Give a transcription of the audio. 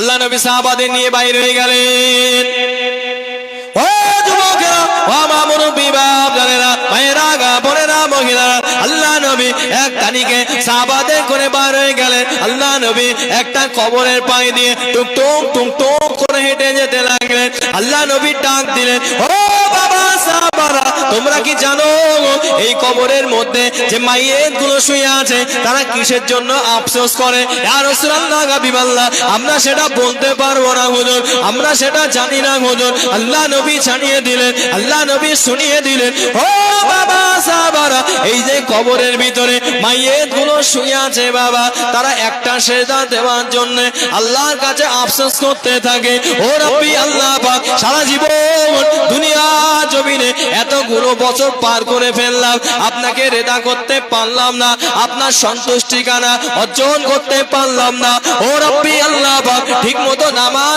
আল্লাহ নবী সাহাবাদের নিয়ে বাইরে হয়ে গেলেন। ও যুবকেরা, ও মা মুরব্বি বাপ জানেরা, মায়েরা গা বোনেরা মহিলারা, আল্লাহ নবী এক তারিখে সাহাবাদের করে বার হয়ে গেলেন। আল্লাহ নবী একটা কবরের পায়ে দিয়ে টুকটুক টুকটুক করে হেঁটে যেতে লাগলেন। আল্লাহ নবী ডাক দিলেন, ও বাবা সাহাবারা, তোমরা কি জানো এই কবরের মধ্যে যে মাইয়েত গুলো শুয়ে আছে তারা কিসের জন্য আফসোস করে? ইয়া রাসূলুল্লাহ, হাবিবাল্লাহ, আমরা সেটা বলতে পারবো না হুজুর, আমরা সেটা জানি না হুজুর। আল্লাহ নবী জানিয়ে দিলেন, আল্লাহ নবী শুনিয়ে দিলেন, ও বাবা সাহাবারা, এই যে কবরের ভিতরে মাইয়েত গুলো শুয়ে আছে বাবা, তারা একটা সেজদা দেওয়ার জন্য আল্লাহর কাছে আফসোস করতে থাকে। ও রব্বি আল্লাহ পাক, সারা জীবন দুনিয়া জমিনে এতগুলো বছর পার করে ফেললাম, আপনাকে রেদা করতে পারলাম না, আপনার সন্তুষ্টিখানা অর্জন করতে পারলাম না। ও রব্বি আল্লাহ পাক, ঠিক মতো নামাজ